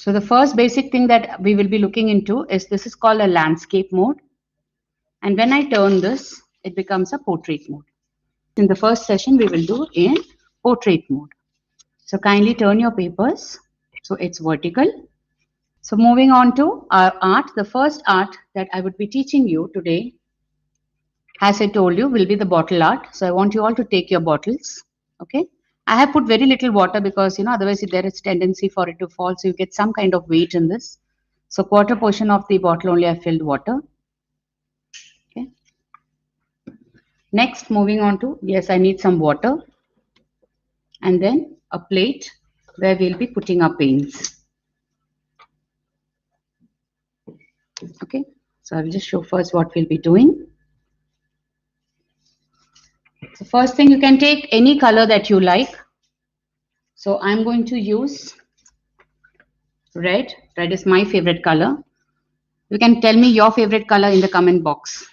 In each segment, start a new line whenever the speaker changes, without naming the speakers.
So the first basic thing that we will be looking into is this is called a landscape mode. And when I turn this, it becomes a portrait mode. In the first session, we will do in portrait mode. So kindly turn your papers so it's vertical. So moving on to our art, the first art that I would be teaching you today, as I told you, will be the bottle art. So I want you all to take your bottles. Okay. I have put very little water because, otherwise there is tendency for it to fall. So you get some kind of weight in this. So quarter portion of the bottle only I filled water. Okay. Next, moving on to, yes, I need some water. And then a plate where we'll be putting our paints. Okay. So I'll just show first what we'll be doing. So first thing, you can take any color that you like. So I'm going to use red. Red is my favorite color. You can tell me your favorite color in the comment box.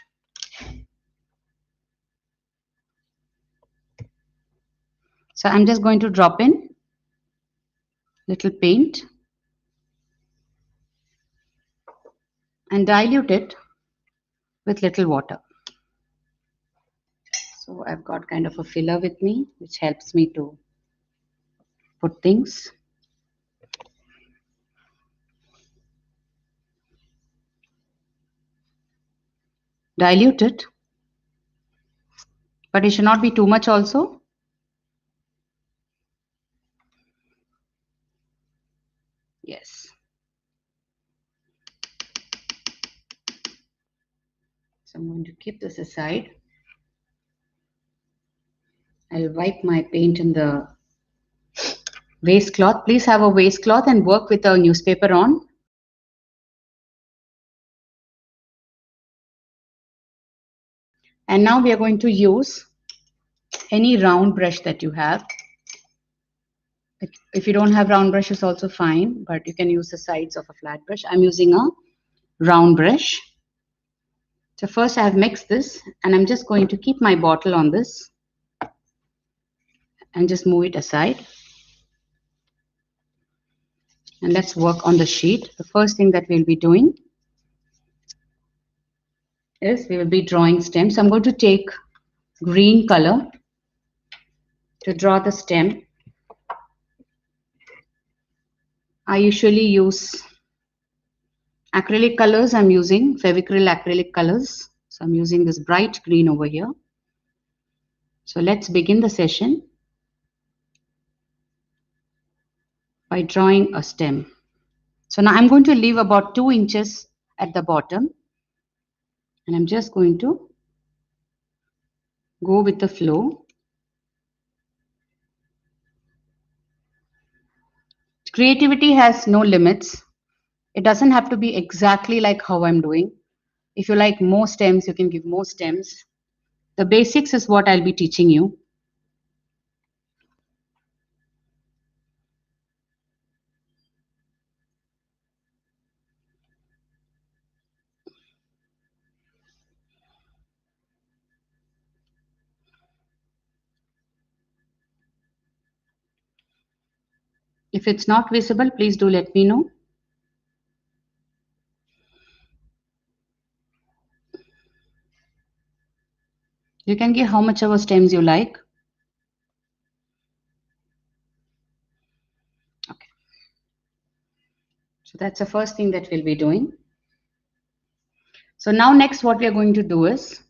So I'm just going to drop in little paint and dilute it with little water. So I've got kind of a filler with me, which helps me to put things. Dilute it, but it should not be too much also. Yes. So I'm going to keep this aside. I'll wipe my paint in the waistcloth. Please have a waistcloth and work with a newspaper on. And now we are going to use any round brush that you have. If you don't have round brush, it's also fine, but you can use the sides of a flat brush. I'm using a round brush. So first I have mixed this and I'm just going to keep my bottle on this and just move it aside. And let's work on the sheet. The first thing that we'll be doing is we will be drawing stems. So I'm going to take green color to draw the stem. I usually use acrylic colors. I'm using Fevicryl acrylic colors. So I'm using this bright green over here. So let's begin the session by drawing a stem. So now I'm going to leave about 2 inches at the bottom. And I'm just going to go with the flow. Creativity has no limits. It doesn't have to be exactly like how I'm doing. If you like more stems, you can give more stems. The basics is what I'll be teaching you. If it's not visible, please do let me know. You can give how much ever stems you like. Okay. So that's the first thing that we'll be doing. So now next what we are going to do is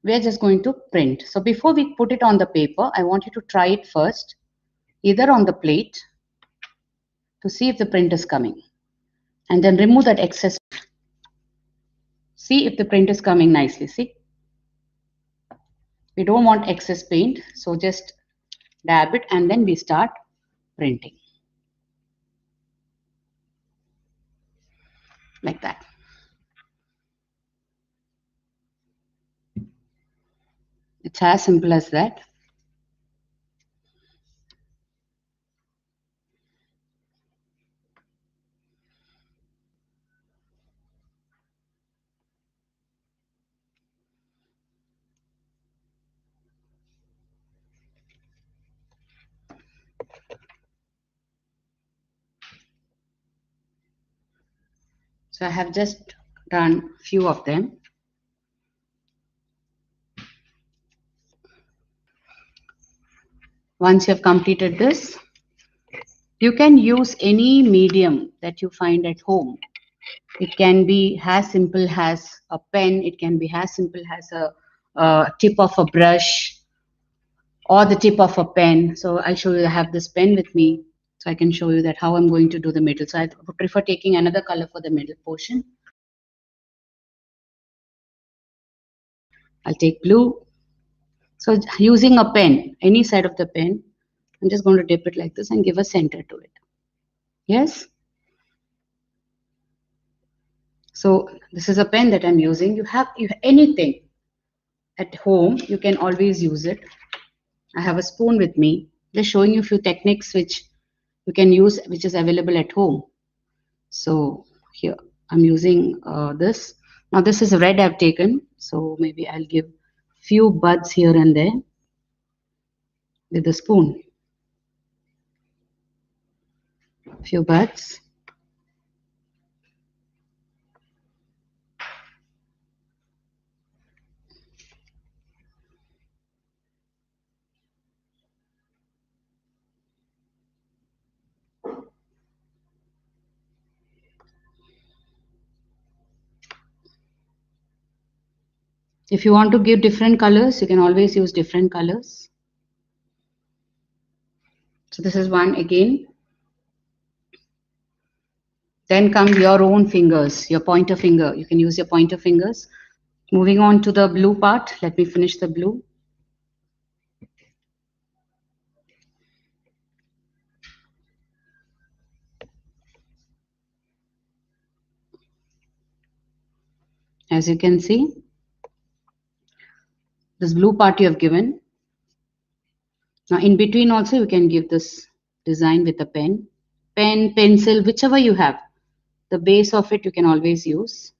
we're just going to print. So before we put it on the paper, I want you to try it first, either on the plate to see if the print is coming. And then remove that excess. See if the print is coming nicely. See? We don't want excess paint. So just dab it and then we start printing. Like that. It's as simple as that. So I have just done few of them. Once you have completed this, you can use any medium that you find at home. It can be as simple as a pen, it can be as simple as a tip of a brush or the tip of a pen. So I'll show you, I have this pen with me, so I can show you that how I'm going to do the middle. So I would prefer taking another color for the middle portion. I'll take blue. So using a pen, any side of the pen, I'm just going to dip it like this and give a center to it. Yes? So this is a pen that I'm using. You have anything at home, you can always use it. I have a spoon with me, just showing you a few techniques which you can use, which is available at home. So here I'm using this. Now this is red I've taken, so maybe I'll give few buds here and there with the spoon. Few buds. If you want to give different colors, you can always use different colors. So this is one again. Then come your own fingers, your pointer finger. You can use your pointer fingers. Moving on to the blue part. Let me finish the blue. As you can see, this blue part you have given. Now in between also you can give this design with a pen. Pen, pencil, whichever you have. The base of it you can always use.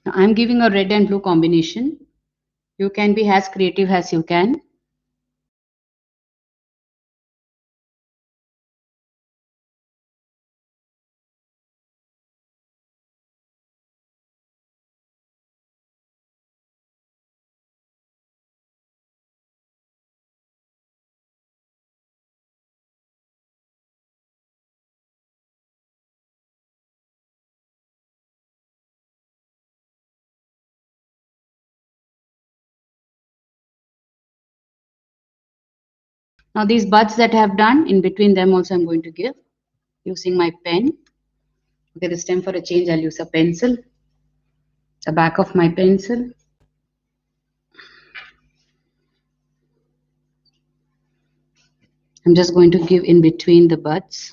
Now I'm giving a red and blue combination. You can be as creative as you can. Now these buds that I have done, in between them also I'm going to give using my pen. Okay, this time for a change I'll use a pencil. The back of my pencil. I'm just going to give in between the buds.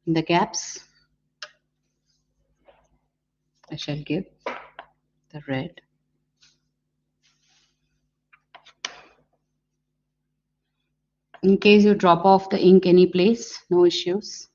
In the gaps, I shall give the red. In case you drop off the ink any place, no issues.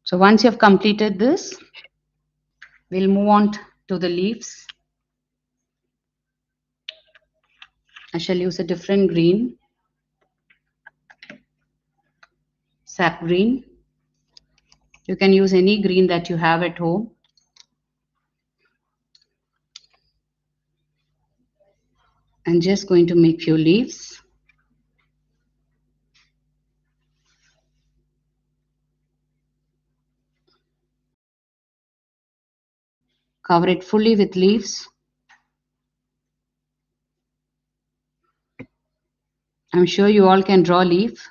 So once you have completed this, we'll move on to the leaves. I shall use a different green, sap green. You can use any green that you have at home. I'm just going to make few leaves. Cover it fully with leaves. I'm sure you all can draw leaf.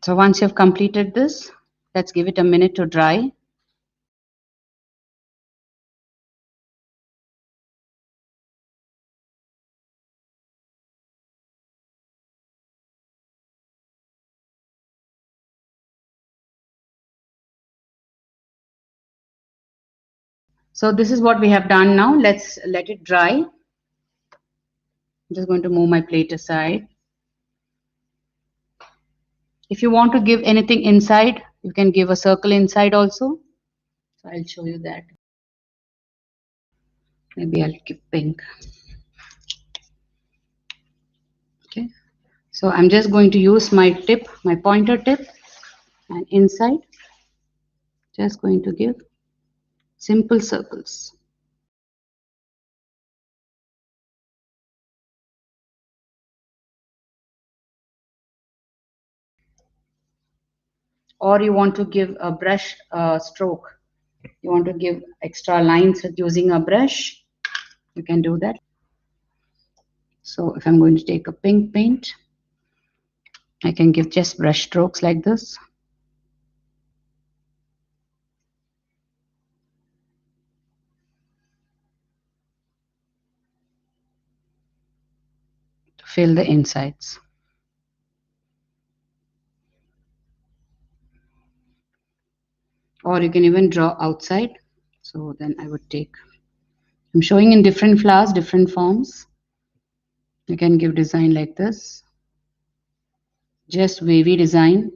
So once you've completed this, let's give it a minute to dry. So this is what we have done now. Let's let it dry. I'm just going to move my plate aside. If you want to give anything inside, you can give a circle inside also. So I'll show you that. Maybe I'll give pink. Okay. So I'm just going to use my tip, my pointer tip, and inside, just going to give simple circles. Or you want to give a brush stroke. You want to give extra lines with using a brush, you can do that. So if I'm going to take a pink paint, I can give just brush strokes like this. To fill the insides. Or you can even draw outside. So then I would take, I'm showing in different flowers, different forms. You can give design like this. Just wavy design.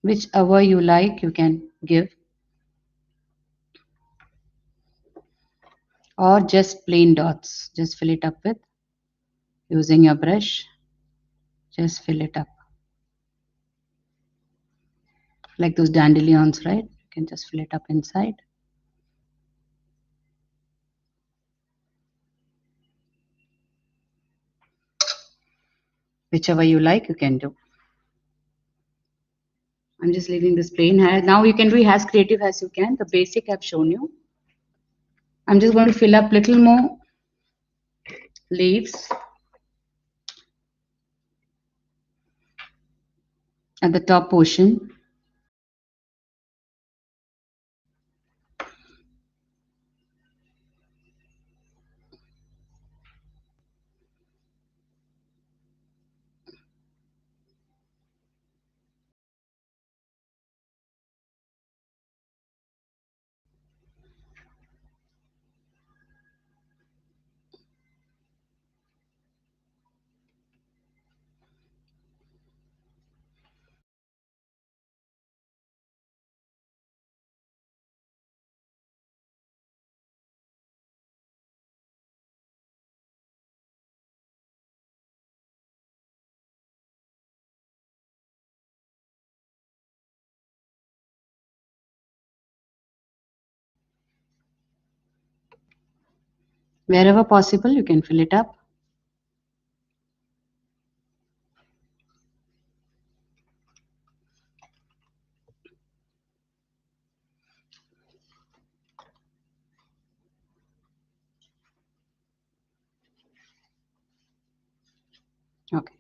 Whichever you like, you can give. Or just plain dots. Just fill it up with using your brush. Just fill it up. like those dandelions, right? You can just fill it up inside. Whichever you like, you can do. I'm just leaving this plain hair. Now you can be as creative as you can. The basic I've shown you. I'm just going to fill up little more leaves at the top portion. Wherever possible, you can fill it up. Okay.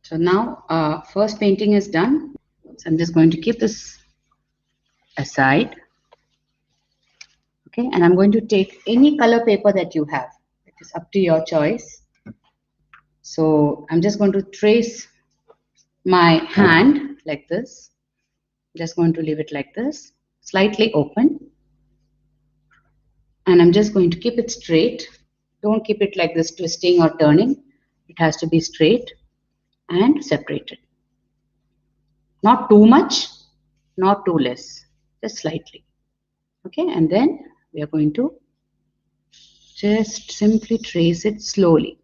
So now first painting is done. So I'm just going to keep this aside. Okay, and I'm going to take any color paper that you have. It is up to your choice. So I'm just going to trace my hand like this. Just going to leave it like this, slightly open. And I'm just going to keep it straight. Don't keep it like this, twisting or turning. It has to be straight and separated. Not too much, not too less, just slightly. Okay, and then we are going to just simply trace it slowly.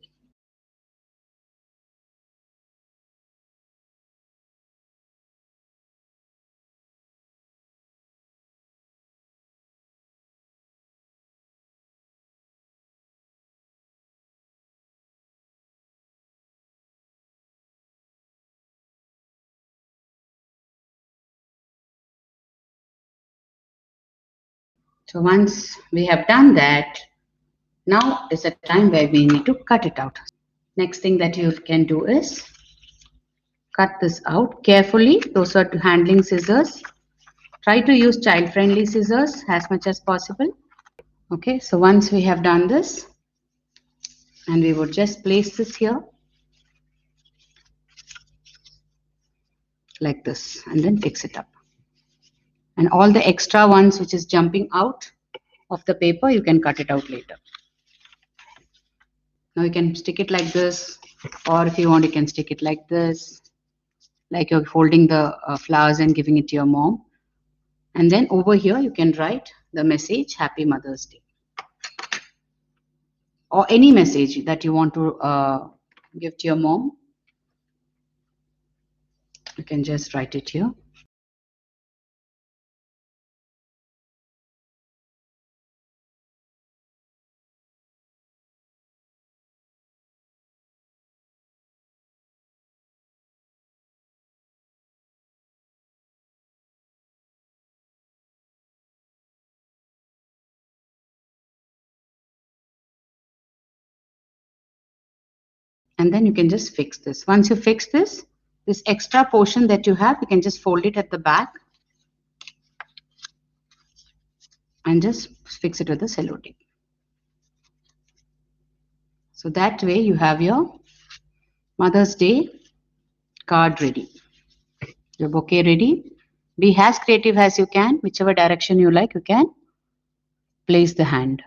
So once we have done that, now is the time where we need to cut it out. Next thing that you can do is cut this out carefully. Those are handling scissors. Try to use child-friendly scissors as much as possible. Okay, so once we have done this, and we would just place this here like this and then fix it up. And all the extra ones which is jumping out of the paper, you can cut it out later. Now you can stick it like this, or if you want, you can stick it like this, like you're folding the flowers and giving it to your mom. And then over here, you can write the message, Happy Mother's Day. Or any message that you want to give to your mom. You can just write it here. And then you can just fix this. Once you fix this extra portion that you have, you can just fold it at the back and just fix it with the cello tape. So that way you have your Mother's Day card ready, your bouquet ready. Be as creative as you can. Whichever direction you like, you can place the hand.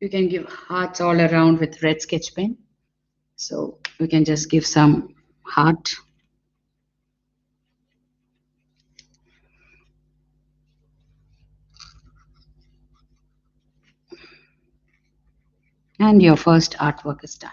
You can give hearts all around with red sketch pen. So you can just give some heart. And your first artwork is done.